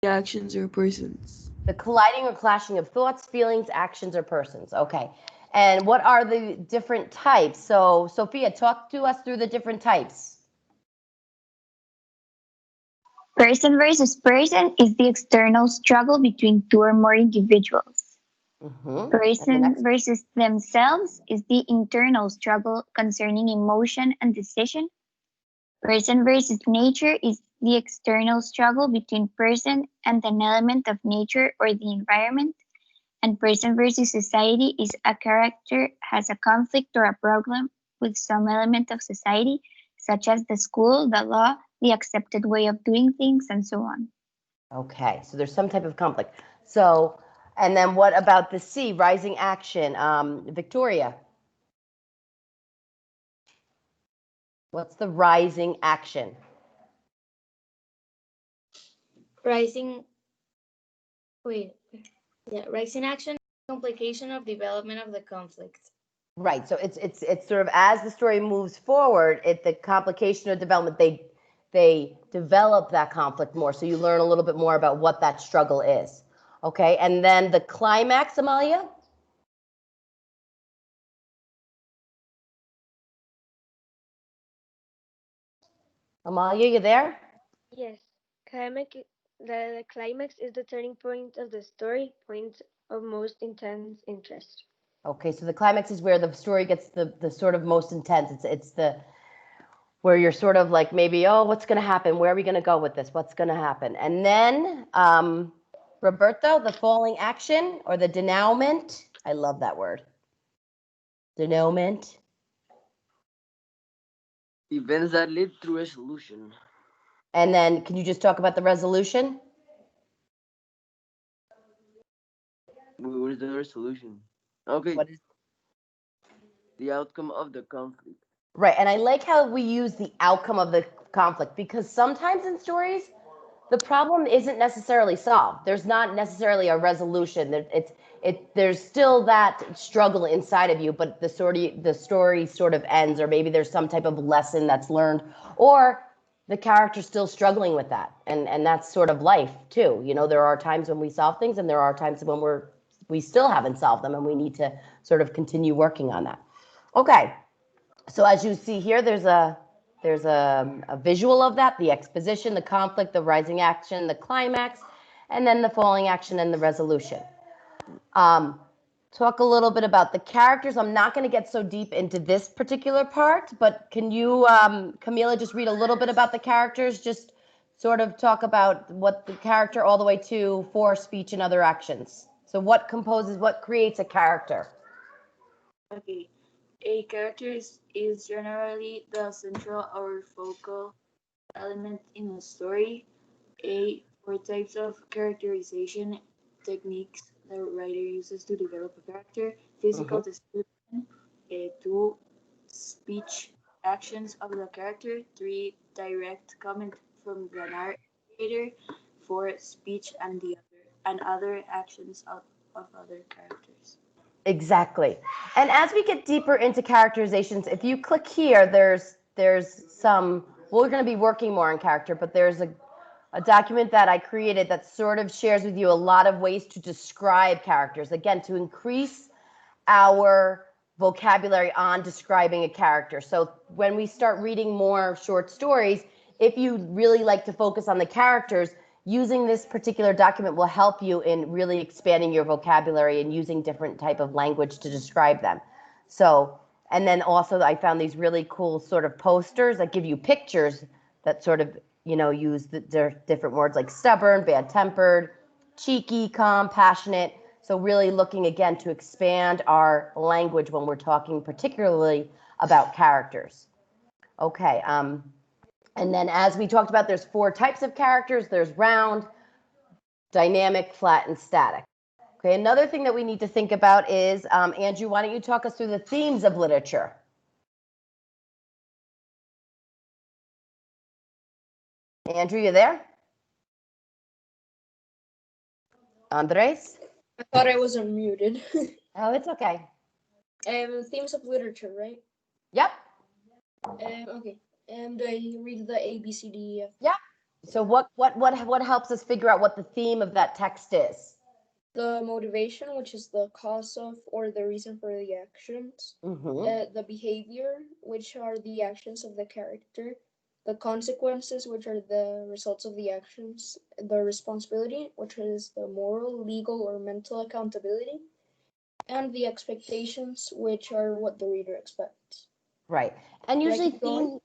actions or persons. The colliding or clashing of thoughts, feelings, actions, or persons. Okay. And what are the different types? So, Sophia, talk to us through the different types. Person versus person is the external struggle between two or more individuals. And the Person next. versus themselves is the internal struggle concerning emotion and decision. Person versus nature is the external struggle between person and an element of nature or the environment. And person versus society is a character has a conflict or a problem with some element of society, such as the school, the law, the accepted way of doing things, and so on. Okay, so there's some type of conflict. So, and then what about the C, rising action? Victoria. What's the rising action? Rising action, complication of development of the conflict. Right. So it's sort of as the story moves forward, the complication of development, they develop that conflict more. So you learn a little bit more about what that struggle is. Okay. And then the climax, Amalia. Amalia, you there? Yes, the climax is the turning point of the story, point of most intense interest. Okay, so the climax is where the story gets the sort of most intense. It's the where you're sort of like maybe, oh, what's going to happen? Where are we going to go with this? What's going to happen? And then Roberto, the falling action or the denouement. I love that word. Denouement. Events that lead to resolution. And then can you just talk about the resolution? What is the resolution? Okay. What is the outcome of the conflict? Right, and I like how we use the outcome of the conflict because sometimes in stories, the problem isn't necessarily solved. There's not necessarily a resolution. There's still that struggle inside of you, but the story sort of ends, or maybe there's some type of lesson that's learned, or the character's still struggling with that, and that's sort of life too. You know, there are times when we solve things, and there are times when we still haven't solved them, and we need to sort of continue working on that. Okay, so as you see here, there's a visual of that, the exposition, the conflict, the rising action, the climax, and then the falling action and the resolution. Talk a little bit about the characters. I'm not going to get so deep into this particular part, but can you, Camila, just read a little bit about the characters? Just sort of talk about what the character all the way to for, speech, and other actions. So what creates a character? Okay. A character is generally the central or focal element in a story. Four types of characterization techniques the writer uses to develop a character: physical description, two, speech actions of the character, three, direct comment from the narrator, four, speech and other actions of other characters. Exactly. And as we get deeper into characterizations, if you click here, there's some, well, we're going to be working more on character, but there's a document that I created that sort of shares with you a lot of ways to describe characters. Again, to increase our vocabulary on describing a character. So when we start reading more short stories, if you really like to focus on the characters, using this particular document will help you in really expanding your vocabulary and using different type of language to describe them. So, and then also I found these really cool sort of posters that give you pictures that sort of, you know, use their different words like stubborn, bad-tempered, cheeky, calm, passionate. So really looking again to expand our language when we're talking particularly about characters. Okay, and then as we talked about, there's four types of characters. There's round, dynamic, flat, and static. Okay, another thing that we need to think about is, Andrew, why don't you talk us through the themes of literature? Andrew, you there? Andres? I thought I was unmuted. Oh, it's okay. Themes of literature, right? Yep. Okay. Do I read the A, B, C, D, E, F? Yeah. So what helps us figure out what the theme of that text is? The motivation, which is the cause of or the reason for the actions. Mm-hmm. The behavior, which are the actions of the character. The consequences, which are the results of the actions. The responsibility, which is the moral, legal, or mental accountability. And the expectations, which are what the reader expects. Right. And Can I usually keep going? theme.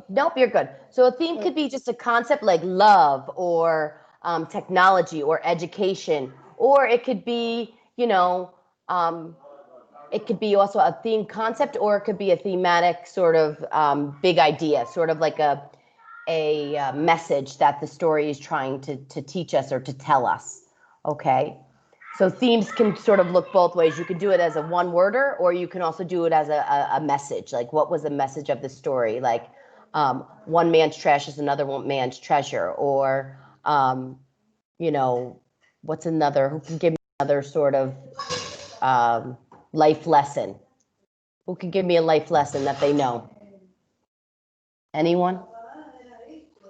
Nope, you're good. So a theme could be just a concept like love or technology or education, or it could be, it could be also a theme concept, or it could be a thematic sort of big idea, sort of like a message that the story is trying to teach us or to tell us. Okay. So themes can sort of look both ways. You could do it as a one-worder, or you can also do it as a message. Like, what was the message of the story? Like, one man's trash is another man's treasure, or what's another? Who can give me another sort of life lesson? Who can give me a life lesson that they know? Anyone?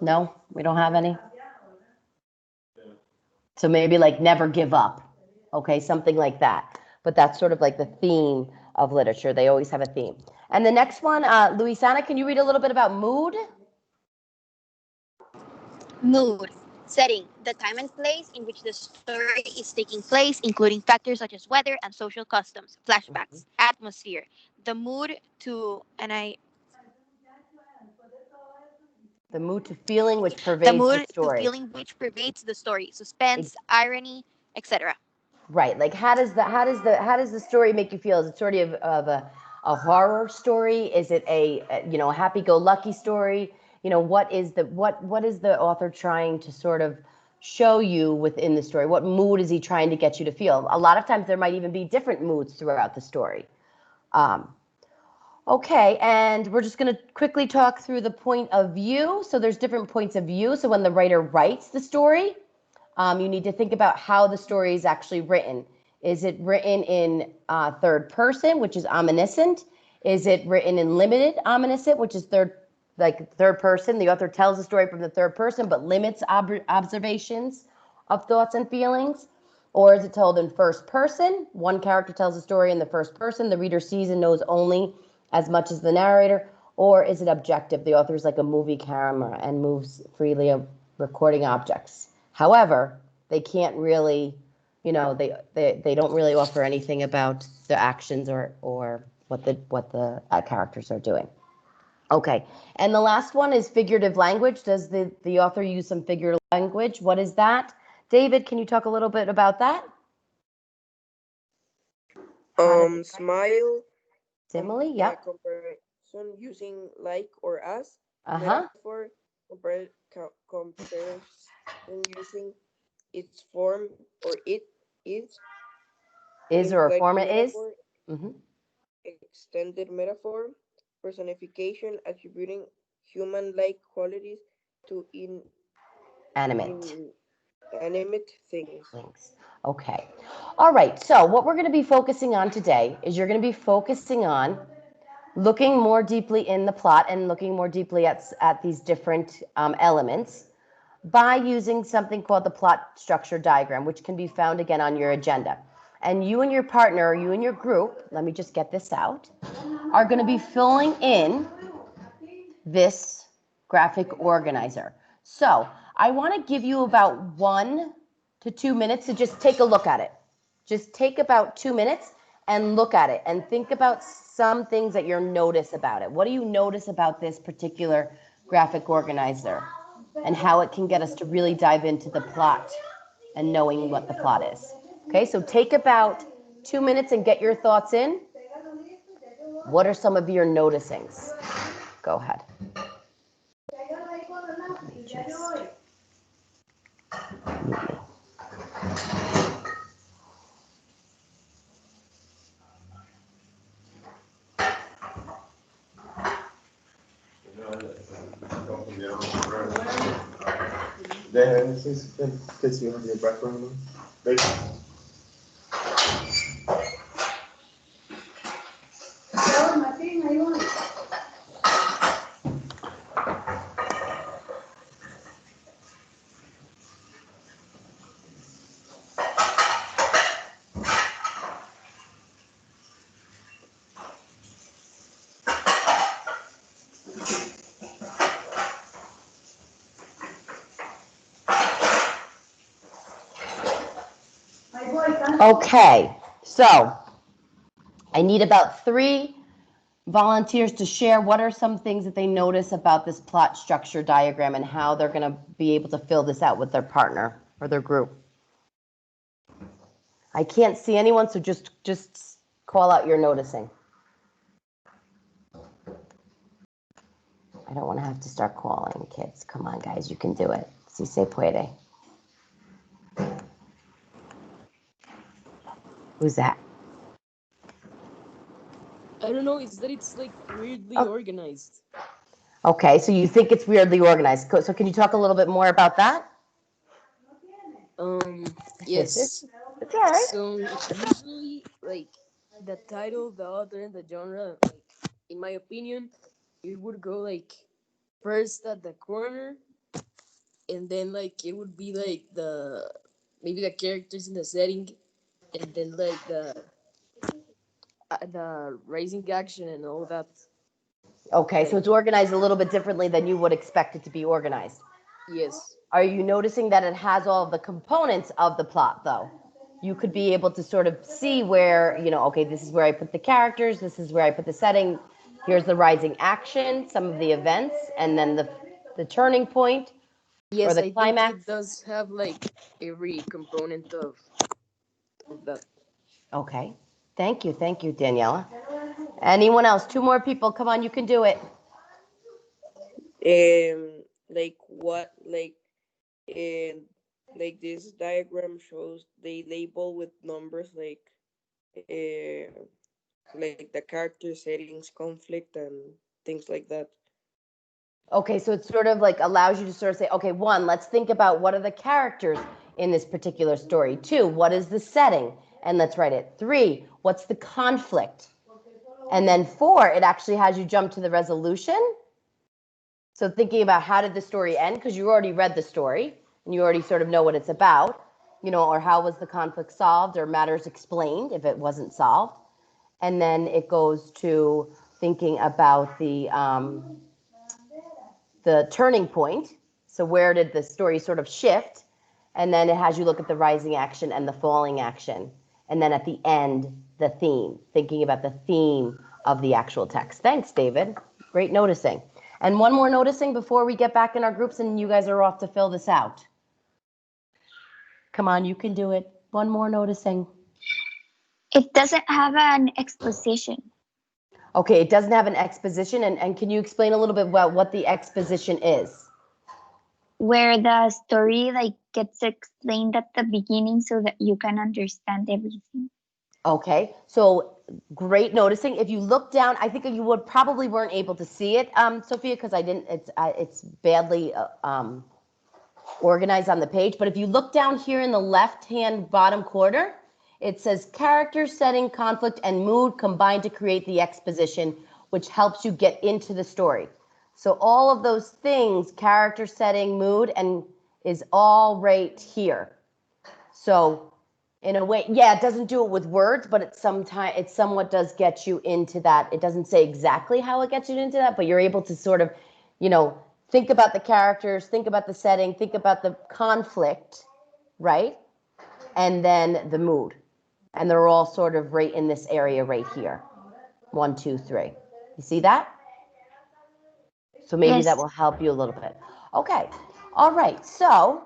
No, we don't have any. So maybe like never give up. Okay, something like that. But that's sort of like the theme of literature. They always have a theme. And the next one, Luisana, can you read a little bit about mood? Mood. Setting. The time and place in which the story is taking place, including factors such as weather and social customs. Flashbacks. Atmosphere. The mood to, and I, The mood to feeling which the pervades the mood to story. feeling which pervades the story. Suspense, irony, etc. Right. Like how does the story make you feel? Is it sort of a horror story? Is it a happy-go-lucky story? What is the author trying to sort of show you within the story? What mood is he trying to get you to feel? A lot of times there might even be different moods throughout the story. Okay, and we're just going to quickly talk through the point of view. So there's different points of view. So when the writer writes the story, you need to think about how the story is actually written. Is it written in third person, which is omniscient? Is it written in limited omniscient, which is third person? The author tells the story from the third person, but limits observations of thoughts and feelings. Or is it told in first person? One character tells the story in the first person. The reader sees and knows only as much as the narrator. Or is it objective? The author is like a movie camera and moves freely of recording objects. However, they can't really, they don't really offer anything about the actions or what the characters are doing. Okay, and the last one is figurative language. Does the author use some figurative language? What is that? David, can you talk a little bit about that? Smile. Simile, yep. Comparison using like or as. Uh-huh. Metaphor. Comparison using its form or it is. Is or a form it is. Mm-hmm. Extended metaphor. Personification, attributing human-like qualities to inanimate things. Okay. All right. So what we're going to be focusing on today is you're going to be focusing on looking more deeply in the plot and looking more deeply at these different elements by using something called the plot structure diagram, which can be found again on your agenda. And you and your partner, you and your group, let me just get this out, are going to be filling in this graphic organizer. So I want to give you about 1 to 2 minutes to just take a look at it. Just take about 2 minutes and look at it and think about some things that you notice about it. What do you notice about this particular graphic organizer and how it can get us to really dive into the plot and knowing what the plot is? Okay, so take about 2 minutes and get your thoughts in. What are some of your noticings? Go ahead. Let me just... Then because you have your background. Okay, so I need about 3 volunteers to share what are some things that they notice about this plot structure diagram and how they're going to be able to fill this out with their partner or their group. I can't see anyone, so just call out your noticing. I don't want to have to start calling kids. Come on, guys, you can do it. Si se puede. Who's that? I don't know. It's that it's like weirdly Oh. organized. Okay, so you think it's weirdly organized. So can you talk a little bit more about that? Yes. It's all right. So usually, like the title, the author, and the genre, like in my opinion, it would go like first at the corner, and then like it would be like maybe the characters in the setting, and then like the rising action and all that. Okay, so it's organized a little bit differently than you would expect it to be organized. Yes. Are you noticing that it has all of the components of the plot, though? You could be able to sort of see where, okay, this is where I put the characters, this is where I put the setting, here's the rising action, some of the events, and then the turning point, Yes, or the I climax. think it does have like every component of that. Okay, thank you, Daniela. Anyone else? 2 more people, come on, you can do it. Like what, like this diagram shows they label with numbers like the character settings, conflict, and things like that. Okay, so it sort of like allows you to sort of say, okay, 1, let's think about what are the characters in this particular story. 2, what is the setting? And let's write it. 3, what's the conflict? And then 4, it actually has you jump to the resolution. So thinking about how did the story end, because you already read the story and you already sort of know what it's about, or how was the conflict solved or matters explained if it wasn't solved. And then it goes to thinking about the turning point. So where did the story sort of shift? And then it has you look at the rising action and the falling action. And then at the end, the theme, thinking about the theme of the actual text. Thanks, David. Great noticing. And one more noticing before we get back in our groups and you guys are off to fill this out. Come on, you can do it. One more noticing. It doesn't have an exposition. Okay, it doesn't have an exposition. And can you explain a little bit about what the exposition is? Where the story gets explained at the beginning so that you can understand everything. Okay, so great noticing. If you look down, I think you weren't able to see it, Sophia, because it's badly organized on the page. But if you look down here in the left-hand bottom corner, it says character, setting, conflict, and mood combine to create the exposition, which helps you get into the story. So all of those things, character, setting, mood, and is all right here. So in a way, yeah, it doesn't do it with words, but it somewhat does get you into that. It doesn't say exactly how it gets you into that, but you're able to sort of, think about the characters, think about the setting, think about the conflict, right? And then the mood. And they're all sort of right in this area right here. 1, 2, 3. You see that? So maybe Yes. that will help you a little bit. Okay. All right. So